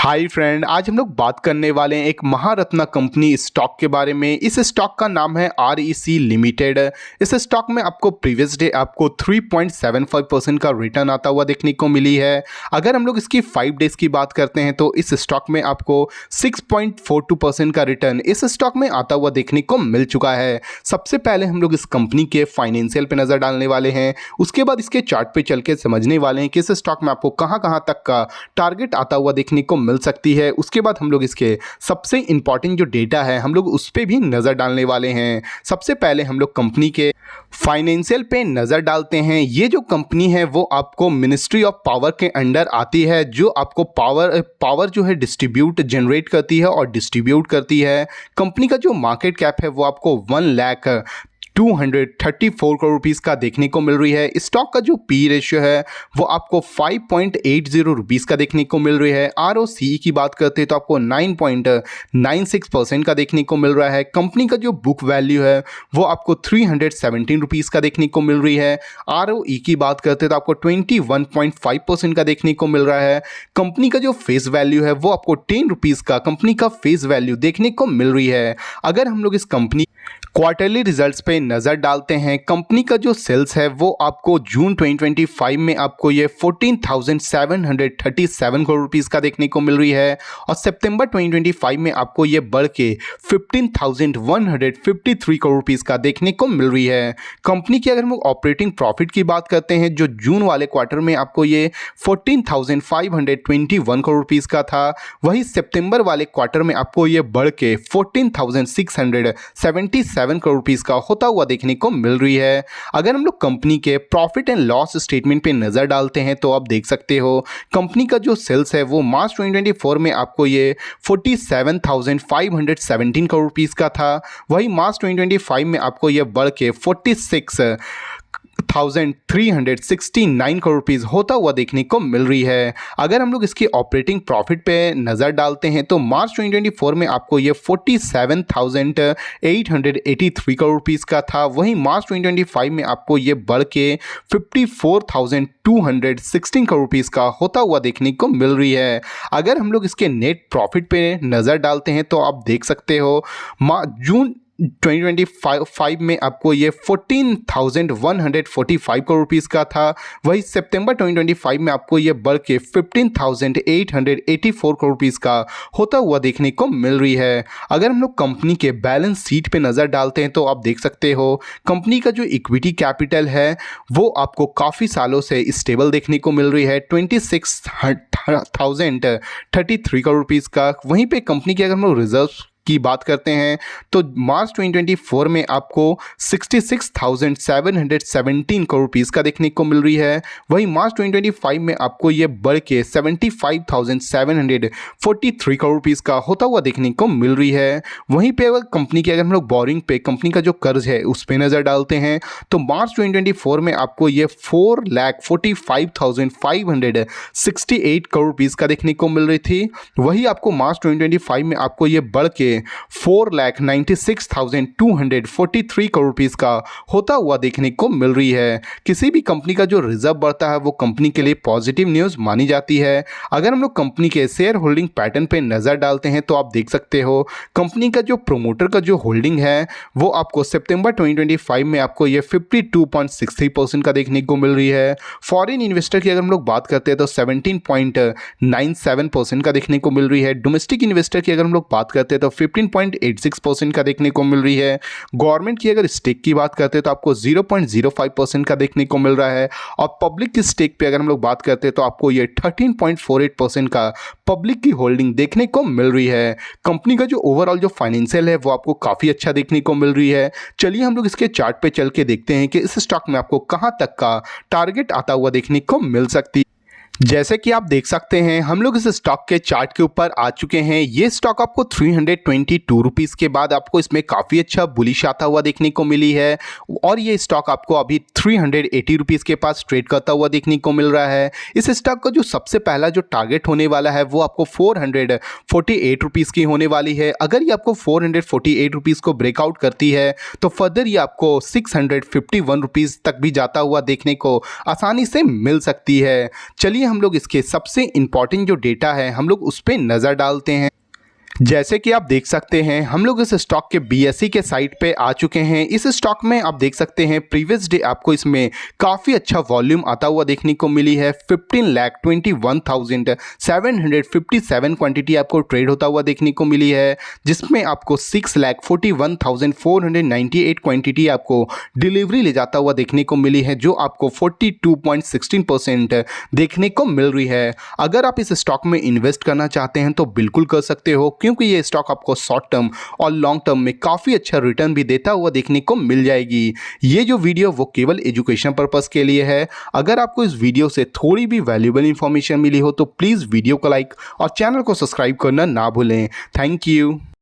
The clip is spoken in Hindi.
हाय फ्रेंड, आज हम लोग बात करने वाले हैं एक महारत्ना कंपनी स्टॉक के बारे में। इस स्टॉक का नाम है REC लिमिटेड। इस स्टॉक में आपको प्रीवियस डे आपको 3.75% का रिटर्न आता हुआ देखने को मिली है। अगर हम लोग इसकी 5 डेज की बात करते हैं तो इस स्टॉक में आपको 6.42% का रिटर्न इस स्टॉक में आता हुआ देखने को मिल चुका है। सबसे पहले हम लोग इस कंपनी के फाइनेंशियल पे नज़र डालने वाले हैं, उसके बाद इसके चार्ट पे चल के समझने वाले हैं कि इस स्टॉक में आपको कहाँ कहाँ तक का टारगेट आता हुआ देखने को मिल सकती है। उसके बाद हम लोग इसके सबसे इंपॉर्टेंट जो डेटा है हम लोग उस पर भी नज़र डालने वाले हैं। सबसे पहले हम लोग कंपनी के फाइनेंशियल पे नज़र डालते हैं। ये जो कंपनी है वो आपको मिनिस्ट्री ऑफ पावर के अंडर आती है, जो आपको पावर जो है डिस्ट्रीब्यूट जनरेट करती है और डिस्ट्रीब्यूट करती है। कंपनी का जो मार्केट कैप है वो आपको 1,234 करोड़ रुपीज़ का देखने को मिल रही है। स्टॉक का जो पी रेशियो है वो आपको 5.80 रुपीज़ का देखने को मिल रही है। ROCE की बात करते हैं तो आपको 9.96% का देखने को मिल रहा है। कंपनी का जो बुक वैल्यू है वो आपको 317 रुपीज़ का देखने को मिल रही है। ROE की बात करते हैं तो आपको 21.5% का देखने को मिल रहा है। कंपनी का जो फेस वैल्यू है वो आपको 10 रुपीज़ का कंपनी का फेस वैल्यू देखने को मिल रही है। अगर हम लोग इस कंपनी क्वार्टरली रिजल्ट्स पे नज़र डालते हैं, कंपनी का जो सेल्स है वो आपको जून 2025 में आपको ये 14,737 करोड़ रुपीज़ का देखने को मिल रही है और सितंबर 2025 में आपको ये बढ़ के 15,153 करोड़ रुपीज़ का देखने को मिल रही है। कंपनी की अगर हम ऑपरेटिंग प्रॉफिट की बात करते हैं, जो जून वाले क्वार्टर में आपको ये 14,521 करोड़ रुपीज़ का था, वही सितंबर वाले क्वार्टर में आपको ये बढ़ के 14,677 करोड़ रुपीस का होता हुआ देखने को मिल रही है। अगर हम लोग कंपनी के प्रॉफिट एंड लॉस स्टेटमेंट पे नज़र डालते हैं तो आप देख सकते हो कंपनी का जो सेल्स है वो मार्च 2024 में आपको ये 47,517 करोड़ रुपीस का था, वही मार्च 2025 में आपको ये बढ़ के 46,369 करोड़ रुपीज़ होता हुआ देखने को मिल रही है। अगर हम लोग इसकी ऑपरेटिंग प्रॉफिट पे नज़र डालते हैं तो मार्च 2024 में आपको ये 47,883 करोड़ रुपीज़ का था, वहीं मार्च 2025 में आपको ये बढ़ के 54,216 करोड़ रुपीज़ का होता हुआ देखने को मिल रही है। अगर हम लोग इसके नेट प्रॉफिट पे नज़र डालते हैं तो आप देख सकते हो जून 2025 में आपको ये 14,145 करोड़ रुपीज़ का था, वही सितंबर 2025 में आपको ये बढ़ के 15,884 करोड़ रुपीज़ का होता हुआ देखने को मिल रही है। अगर हम लोग कंपनी के बैलेंस शीट पे नज़र डालते हैं तो आप देख सकते हो कंपनी का जो इक्विटी कैपिटल है वो आपको काफ़ी सालों से स्टेबल देखने को मिल रही है, 26,033 करोड़ रुपीज़ का। वहीं पे कंपनी के अगर हम लोग रिजर्व की बात करते हैं तो मार्च 2024 में आपको 66,717 करोड़ रुपीज़ का देखने को मिल रही है, वहीं मार्च 2025 में आपको ये बढ़ के 75,743 करोड़ रुपीज़ का होता हुआ देखने को मिल रही है। वहीं पे अगर कंपनी की अगर हम लोग बोरिंग पे कंपनी का जो कर्ज है उस पर नज़र डालते हैं तो मार्च 2024 में आपको ये 4,45,568 करोड़ रुपीज़ का देखने को मिल रही थी, वही आपको मार्च 2025 में आपको ये बढ़ के 4,96,243 करोड़ रुपीज़ का होता हुआ देखने को मिल रही है। किसी भी कंपनी का जो रिजर्व बढ़ता है वो कंपनी के लिए पॉजिटिव न्यूज़ मानी जाती है। अगर हम लोग कंपनी के शेयर होल्डिंग पैटर्न पे नज़र डालते हैं तो आप देख सकते हो कंपनी का जो प्रोमोटर का जो होल्डिंग है वो आपको सितंबर 2025 में आपको ये 52.63% का देखने को मिल रही है। फॉरेन इन्वेस्टर की अगर हम लोग बात करते हैं तो 17.97% का देखने को मिल रही है। डोमेस्टिक इन्वेस्टर की अगर हम लोग बात करते हैं तो 15.86% का देखने को मिल रही है। गवर्नमेंट की अगर स्टेक की बात करते हैं तो आपको 0.05% का देखने को मिल रहा है और पब्लिक की स्टेक पे अगर हम लोग बात करते हैं तो आपको ये 13.48% का पब्लिक की होल्डिंग देखने को मिल रही है। कंपनी का जो ओवरऑल जो फाइनेंशियल है वो आपको काफ़ी अच्छा देखने को मिल रही है। चलिए हम लोग इसके चार्ट पे चल के देखते हैं कि इस स्टॉक में आपको कहाँ तक का टारगेट आता हुआ देखने को मिल सकती है। जैसे कि आप देख सकते हैं हम लोग इस स्टॉक के चार्ट के ऊपर आ चुके हैं। ये स्टॉक आपको 322 रुपीज़ के बाद आपको इसमें काफ़ी अच्छा बुलिश आता हुआ देखने को मिली है और ये स्टॉक आपको अभी 380 रुपीज़ के पास ट्रेड करता हुआ देखने को मिल रहा है। इस स्टॉक का जो सबसे पहला जो टारगेट होने वाला है वो आपको 448 रुपीज़ की होने वाली है। अगर ये आपको 448 रुपीज़ को ब्रेकआउट करती है तो फर्दर ये आपको 651 रुपीज़ तक भी जाता हुआ देखने को आसानी से मिल सकती है। चलिए चलिए हम लोग इसके सबसे इंपॉर्टेंट जो डेटा है हम लोग उस पर नज़र डालते हैं। जैसे कि आप देख सकते हैं हम लोग इस स्टॉक के BSE के साइट पे आ चुके हैं। इस स्टॉक में आप देख सकते हैं प्रीवियस डे आपको इसमें काफ़ी अच्छा वॉल्यूम आता हुआ देखने को मिली है। 15,21,757 क्वांटिटी आपको ट्रेड होता हुआ देखने को मिली है, जिसमें आपको 6,41,498 क्वांटिटी आपको डिलीवरी ले जाता हुआ देखने को मिली है, जो आपको 42.16% देखने को मिल रही है। अगर आप इस स्टॉक में इन्वेस्ट करना चाहते हैं तो बिल्कुल कर सकते हो, क्योंकि ये स्टॉक आपको शॉर्ट टर्म और लॉन्ग टर्म में काफ़ी अच्छा रिटर्न भी देता हुआ देखने को मिल जाएगी। ये जो वीडियो वो केवल एजुकेशन पर्पस के लिए है। अगर आपको इस वीडियो से थोड़ी भी वैल्यूएबल इंफॉर्मेशन मिली हो तो प्लीज़ वीडियो को लाइक और चैनल को सब्सक्राइब करना ना भूलें। Thank you.